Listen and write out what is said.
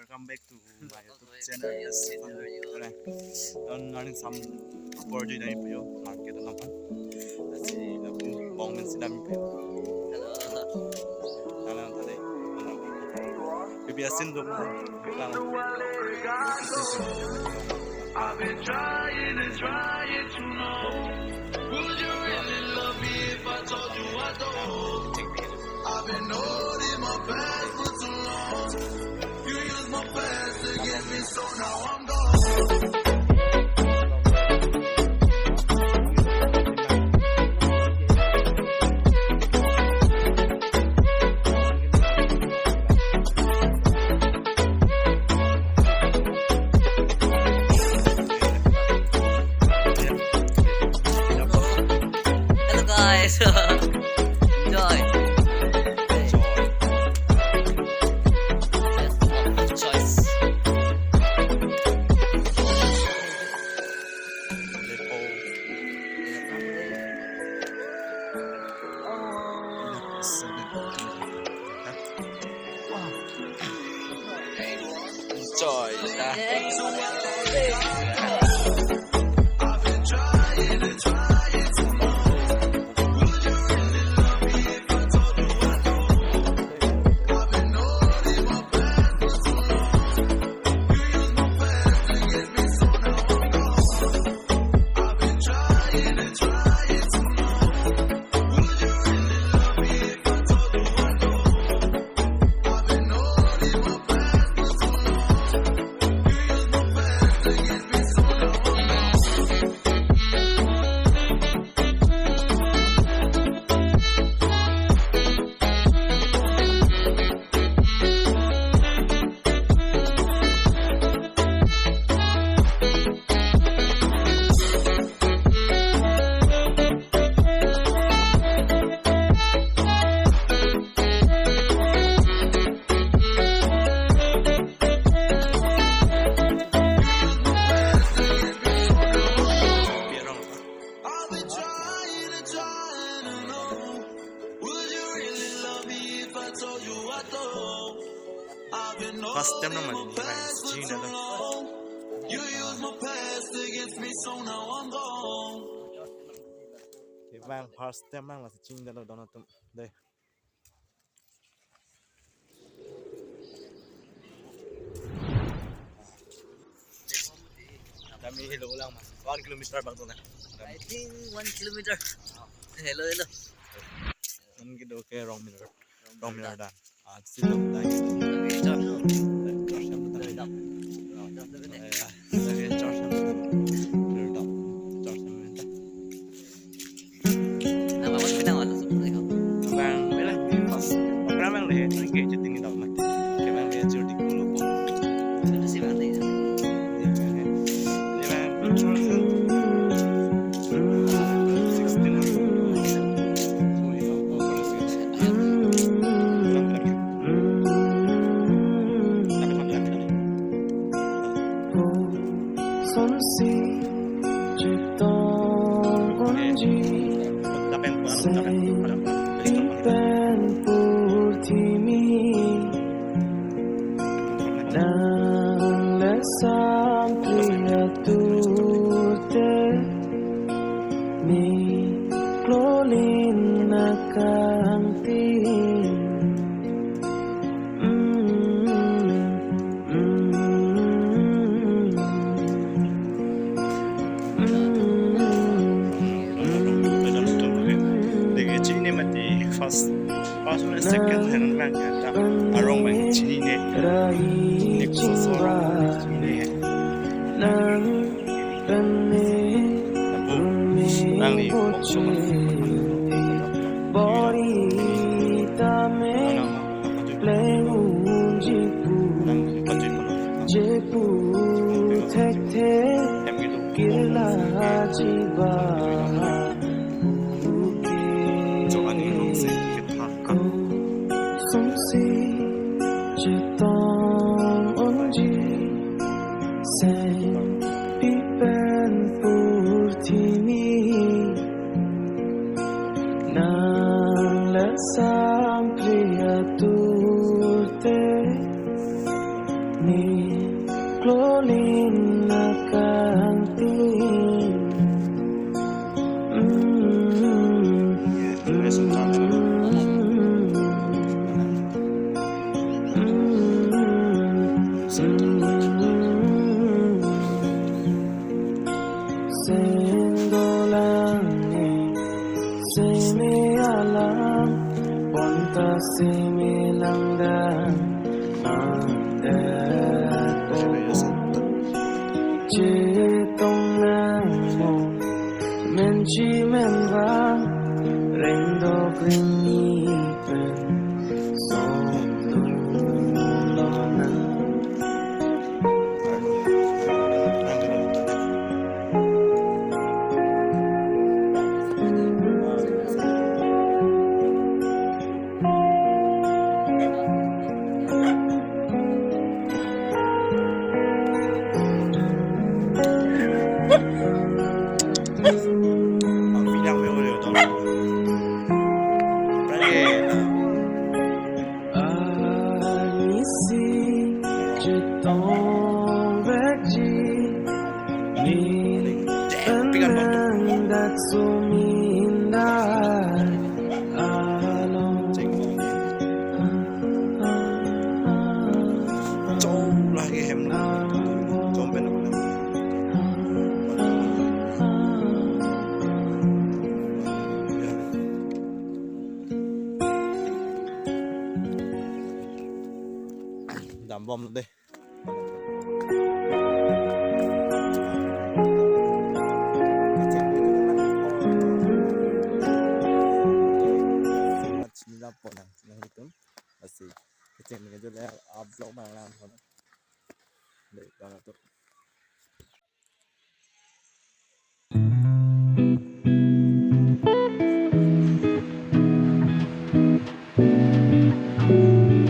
welcome back to my YouTube channel. Đây, don learning some Portuguese dari puyo market naman. Kasi bong men sidami puyo. Hello. Tadi. Bibiasin dong. I've been trying to know. Would you really love me if I told you I don't? I've been holding my past for too long. You use my past against me, so now I'm gone. Hello guys, enjoy. Choice. Enjoy. I've been trying to know. Would you really love me if I told you I don't? I've been holding my past for too long. You use my past against me, so now I'm gone. I've been trying to know. Would you really love me if I told you I don't? I've been holding my past for too long. You use my past against me, so now I'm gone. I've been trying to know. Would you really love me if I told you I don't? I've been First time holding naman, my past for Gina too lang. long. You use my past against me, so now I'm gone. Thì vang first time lang là chinh đó nó tụm đây. Kami hello lang mas 1 kilometer bang to na. I think 1 kilometer. Hello. Nan gido ke rongmirdan. Silo dai. Nama mas pinang wala sa puno ikaw. Bang bela di pas program yang le nang ke jeting daw mat. Ke bang le jodi kulo ko. Ano si Mate? Pas second hand bang ya. Arong bang chini ne. Nek so chini ne. Nang ni bokso Hãy subscribe cho kênh Ghiền Mì Gõ để không bỏ lỡ ni clonin na kantin. Similang Chitong namo menchi menra rendo krinipen sondolona Làm bom đây. Masih kecil dengan jual avlong bang làm thôi. Để vào là tốt.